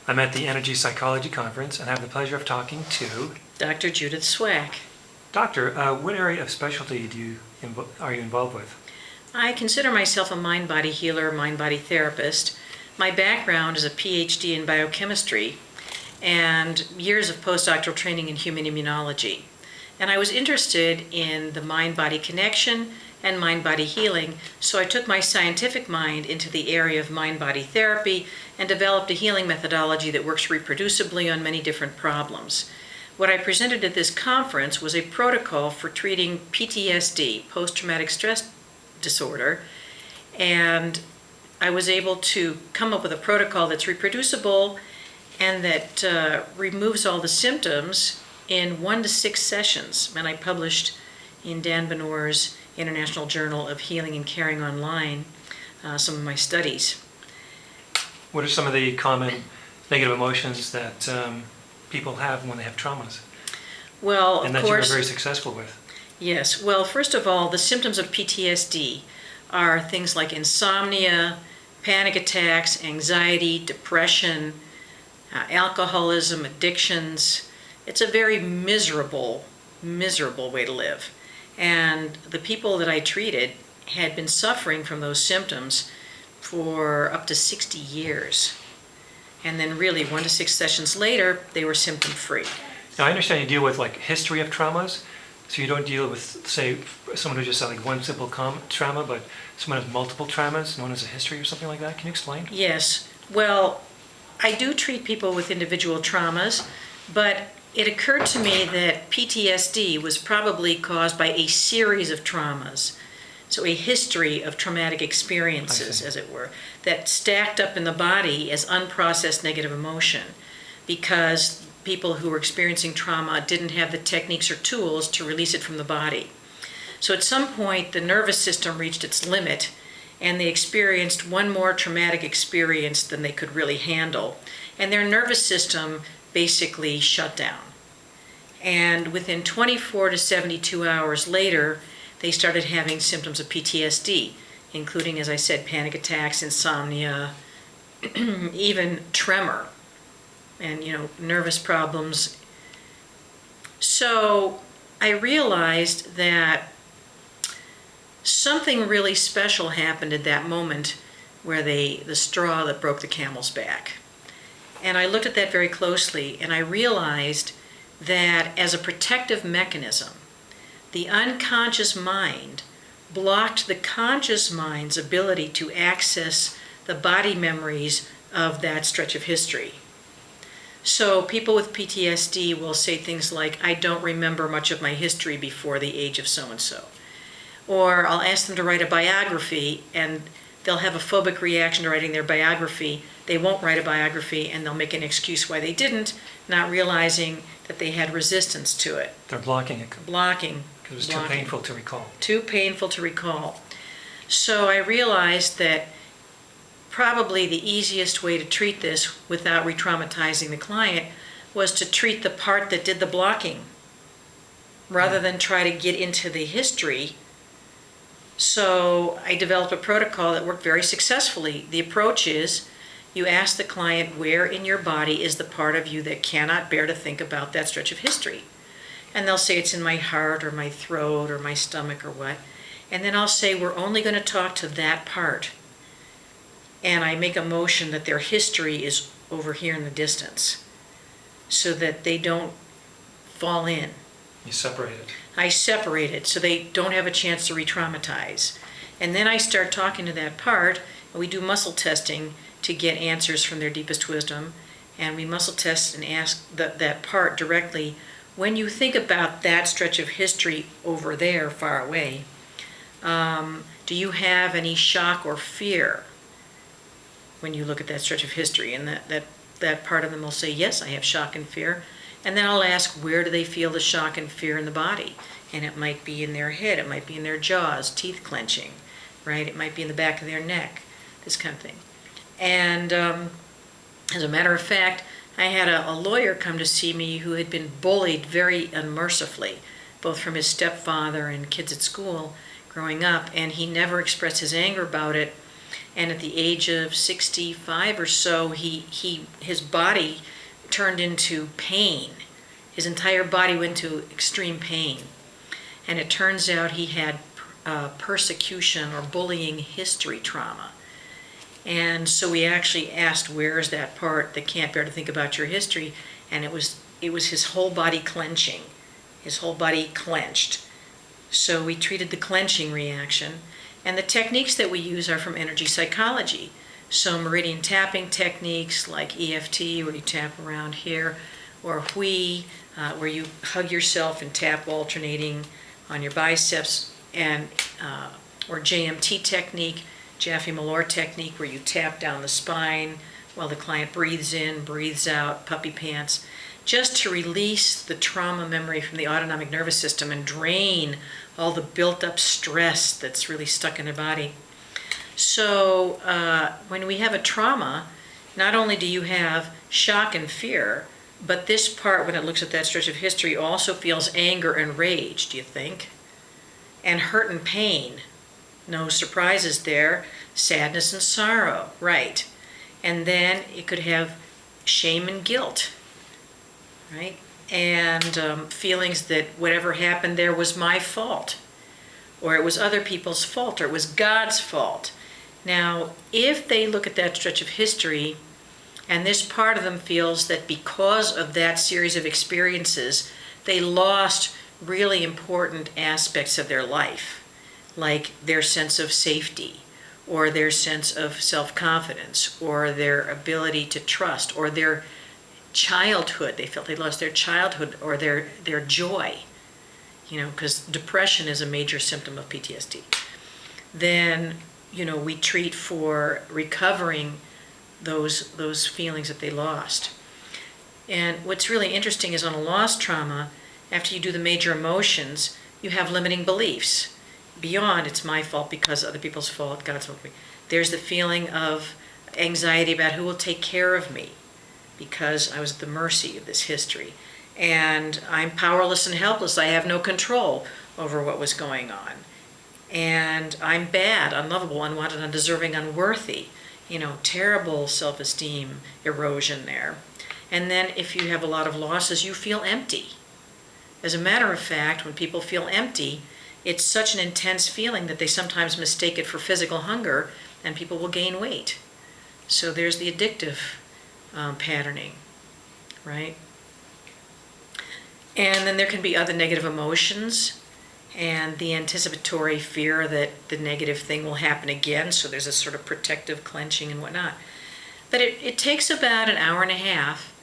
I'm at the Energy Psychology Conference and have the pleasure of talking to Dr. Judith Swack. Doctor. What area of specialty are you involved with? I consider myself a mind-body healer, mind-body therapist. My background is a PhD in biochemistry and years of postdoctoral training in human immunology. And I was interested in the mind-body connection and mind-body healing, so I took my scientific mind into the area of mind-body therapy and developed a healing methodology that works reproducibly on many different problems. What I presented at this conference was a protocol for treating PTSD, post-traumatic stress disorder, and I was able to come up with a protocol that's reproducible and that removes all the symptoms in 1 to 6 sessions. And I published in Dan Benor's International Journal of Healing and Caring Online some of my studies. What are some of the common negative emotions that people have when they have traumas? Well, and that you were very successful with? Yes. Well, first of all, the symptoms of PTSD are things like insomnia, panic attacks, anxiety, depression, alcoholism, addictions. It's a very miserable way to live. And the people that I treated had been suffering from those symptoms for up to 60 years. And then really 1 to 6 sessions later, they were symptom-free. Now, I understand you deal with like history of traumas, so you don't deal with, say, someone who just had like one simple trauma, but someone has multiple traumas, known as a history or something like that. Can you explain? Yes. Well, I do treat people with individual traumas, but it occurred to me that PTSD was probably caused by a series of traumas. So a history of traumatic experiences, as it were, that stacked up in the body as unprocessed negative emotion because people who were experiencing trauma didn't have the techniques or tools to release it from the body. So at some point, the nervous system reached its limit and they experienced one more traumatic experience than they could really handle. And their nervous system basically shut down. And within 24 to 72 hours later, they started having symptoms of PTSD, including, as I said, panic attacks, insomnia, even tremor, and nervous problems. So I realized that something really special happened at that moment where the straw that broke the camel's back. And I looked at that very closely, and I realized that as a protective mechanism, the unconscious mind blocked the conscious mind's ability to access the body memories of that stretch of history. So people with PTSD will say things like, I don't remember much of my history before the age of so-and-so. Or I'll ask them to write a biography, and they'll have a phobic reaction to writing their biography. They won't write a biography, and they'll make an excuse why they didn't, not realizing that they had resistance to it. They're blocking it. Blocking. Because it was too painful to recall. Too painful to recall. So I realized that probably the easiest way to treat this without re-traumatizing the client was to treat the part that did the blocking rather than try to get into the history. So I developed a protocol that worked very successfully. The approach is you ask the client where in your body is the part of you that cannot bear to think about that stretch of history. And they'll say it's in my heart or my throat or my stomach or what. And then I'll say we're only going to talk to that part. And I make a motion that their history is over here in the distance so that they don't fall in. You separate it. I separate it so they don't have a chance to re-traumatize. And then I start talking to that part, and we do muscle testing to get answers from their deepest wisdom. And we muscle test and ask that part directly, when you think about that stretch of history over there, far away, do you have any shock or fear when you look at that stretch of history? And that part of them will say, yes, I have shock and fear. And then I'll ask, where do they feel the shock and fear in the body? And it might be in their head, it might be in their jaws, teeth clenching, right? It might be in the back of their neck, this kind of thing. And as a matter of fact, I had a lawyer come to see me who had been bullied very unmercifully, both from his stepfather and kids at school growing up, and he never expressed his anger about it. and at the age of 65 or so, his body turned into pain. His entire body went to extreme pain. And it turns out he had persecution or bullying history trauma. And so we actually asked, where is that part that can't bear to think about your history? And it was his whole body clenching. His whole body clenched. So we treated the clenching reaction. And the techniques that we use are from energy psychology. So meridian tapping techniques like EFT, where you tap around here, or Hui, where you hug yourself and tap alternating on your biceps, and or JMT technique, Jaffe-Malor technique, where you tap down the spine while the client breathes in, breathes out, puppy pants, just to release the trauma memory from the autonomic nervous system and drain all the built-up stress that's really stuck in the body. So when we have a trauma, not only do you have shock and fear, but this part, when it looks at that stretch of history, also feels anger and rage, do you think? And hurt and pain. No surprises there. Sadness and sorrow, right. And then it could have shame and guilt, right? And feelings that whatever happened there was my fault, or it was other people's fault, or it was God's fault. Now, if they look at that stretch of history, and this part of them feels that because of that series of experiences, they lost really important aspects of their life, like their sense of safety, or their sense of self-confidence, or their ability to trust, or their childhood. They felt they lost their childhood or their joy, because depression is a major symptom of PTSD. Then, we treat for recovering those feelings that they lost. And what's really interesting is on a loss trauma, after you do the major emotions, you have limiting beliefs. Beyond, it's my fault because other people's fault, God's fault. There's the feeling of anxiety about who will take care of me because I was at the mercy of this history. And I'm powerless and helpless. I have no control over what was going on. And I'm bad, unlovable, unwanted, undeserving, unworthy. Terrible self-esteem erosion there. And then if you have a lot of losses, you feel empty. As a matter of fact, when people feel empty, it's such an intense feeling that they sometimes mistake it for physical hunger, and people will gain weight. So there's the addictive patterning, right? And then there can be other negative emotions, and the anticipatory fear that the negative thing will happen again, so there's a sort of protective clenching and whatnot. But it takes about an hour and a half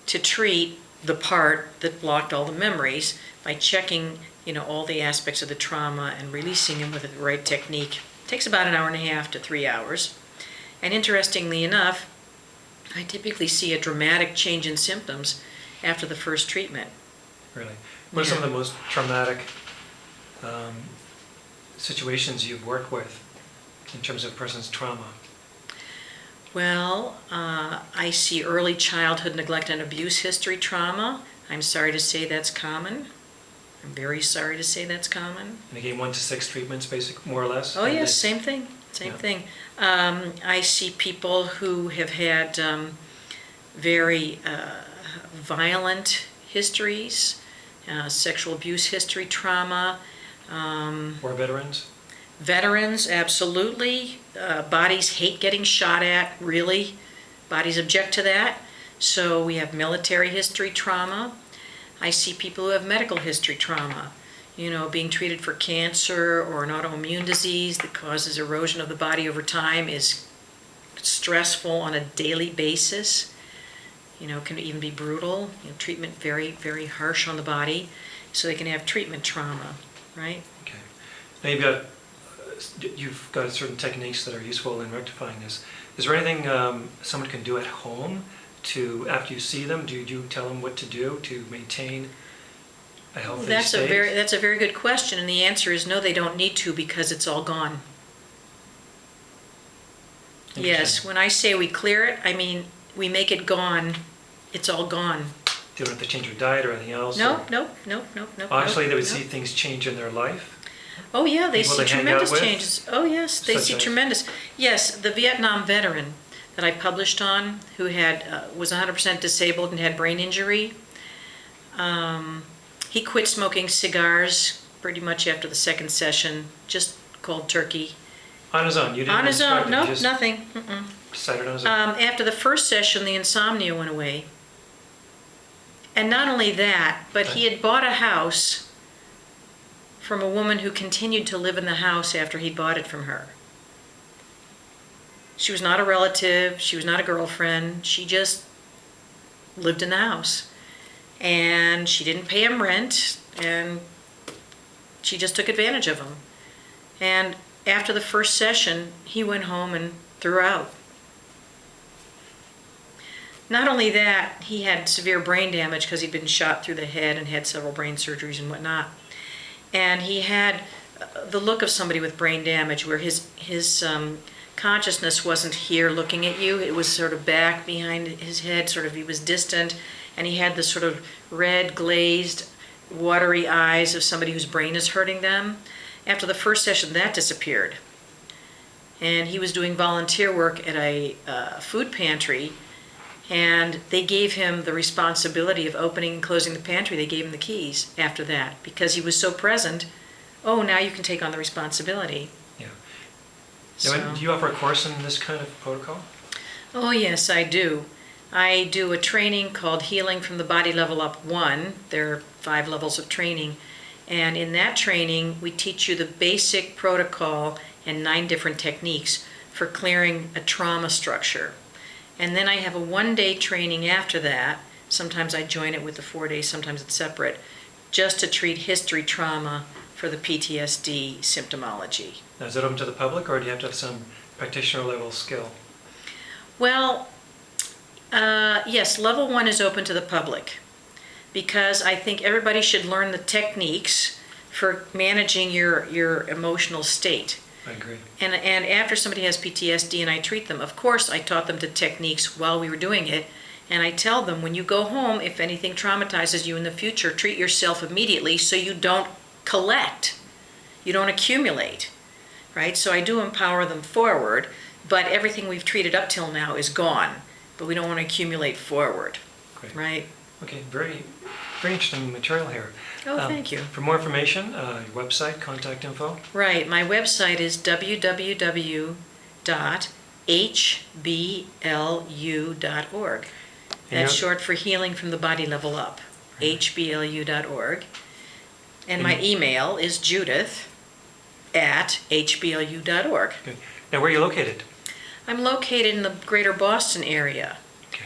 to treat the part that blocked all the memories by checking, all the aspects of the trauma and releasing them with the right technique. It takes about an hour and a half to 3 hours. And interestingly enough, I typically see a dramatic change in symptoms after the first treatment. Really? What are some of the most traumatic situations you've worked with in terms of a person's trauma? Well, I see early childhood neglect and abuse history trauma. I'm sorry to say that's common. I'm very sorry to say that's common. And again, 1 to 6 treatments, more or less? Oh yes, same thing. Same thing. I see people who have had very violent histories, sexual abuse history trauma. War veterans? Veterans, absolutely. Bodies hate getting shot at, really. Bodies object to that. So we have military history trauma. I see people who have medical history trauma, being treated for cancer or an autoimmune disease that causes erosion of the body over time is stressful on a daily basis. Can even be brutal. Treatment very, very harsh on the body. So they can have treatment trauma, right? Okay. Now you've got certain techniques that are useful in rectifying this. Is there anything someone can do at home after you see them? Do you tell them what to do to maintain a healthy state? That's a very good question, and the answer is no, they don't need to, because it's all gone. Yes, when I say we clear it, I mean we make it gone. It's all gone. They don't have to change their diet or anything else? No. Obviously, they would see things change in their life. Oh, yeah, they People see they hang out tremendous with? changes. Oh, yes, they Such see as? tremendous. Yes, the Vietnam veteran that I published on, who was 100% disabled and had brain injury, he quit smoking cigars pretty much after the second session, just cold turkey. On his own, you didn't On his instruct own, him, nope, just nothing. Mm-mm. decided on his own. After the first session, the insomnia went away. And not only that, but he had bought a house from a woman who continued to live in the house after he bought it from her. She was not a relative, she was not a girlfriend, she just lived in the house. And she didn't pay him rent, and she just took advantage of him. And after the first session, he went home and threw out. Not only that, he had severe brain damage because he'd been shot through the head and had several brain surgeries and whatnot. And he had the look of somebody with brain damage where his consciousness wasn't here looking at you. It was sort of back behind his head, sort of he was distant, and he had this sort of red, glazed, watery eyes of somebody whose brain is hurting them. After the first session, that disappeared. And he was doing volunteer work at a food pantry, and they gave him the responsibility of opening and closing the pantry. They gave him the keys after that because he was so present. Oh, now you can take on the responsibility. Yeah. So, Now, do you offer a course in this kind of protocol? oh, yes, I do. I do a training called Healing from the Body Level Up 1. There are 5 levels of training. And in that training, we teach you the basic protocol and 9 different techniques for clearing a trauma structure. And then I have a 1-day training after that. Sometimes I join it with the 4 days, sometimes it's separate, just to treat history trauma for the PTSD symptomology. Now, is it open to the public, or do you have to have some practitioner level skill? Well, yes, level 1 is open to the public because I think everybody should learn the techniques for managing your emotional state. I agree. And after somebody has PTSD and I treat them, of course I taught them the techniques while we were doing it. And I tell them, when you go home, if anything traumatizes you in the future, treat yourself immediately so you don't collect, you don't accumulate, right? So I do empower them forward, but everything we've treated up till now is gone, but we don't want to accumulate forward, Great. right? Okay, very, very interesting material here. Oh, thank you. For more information, your website, contact info. Right, my website is www.hblu.org. That's short for Healing from the Body Level Up, hblu.org. And my email is judith@hblu.org. Good. Now, where are you located? I'm located in the greater Boston area, Okay.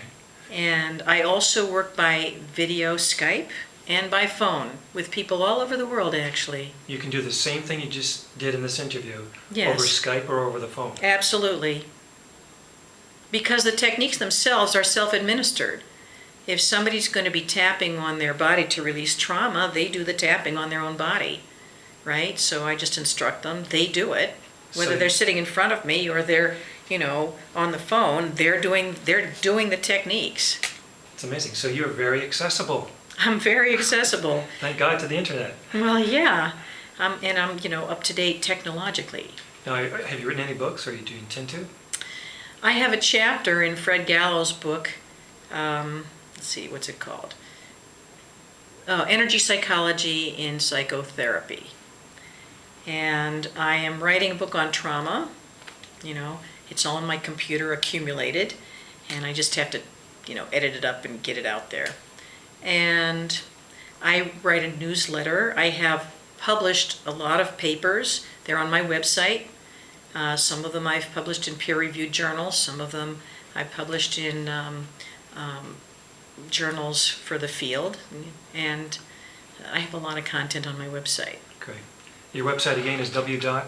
and I also work by video Skype and by phone with people all over the world, actually. You can do the same thing you just did in this interview Yes. over Skype or over the phone. Absolutely. Because the techniques themselves are self-administered. If somebody's going to be tapping on their body to release trauma, they do the tapping on their own body, right? So I just instruct them, they do it. Whether So- they're sitting in front of me or they're, on the phone, they're doing the techniques. It's amazing. So you're very accessible. I'm very accessible. Thank God to the internet. Well, yeah. And I'm, up to date technologically. Now, have you written any books, or do you intend to? I have a chapter in Fred Gallo's book. Let's see, what's it called? Energy Psychology in Psychotherapy. And I am writing a book on trauma. It's all on my computer accumulated, and I just have to, edit it up and get it out there. And I write a newsletter. I have published a lot of papers. They're on my website. Some of them I've published in peer-reviewed journals. Some of them I've published in journals for the field. And I have a lot of content on my website. Great. Your website again is www.hblu.org.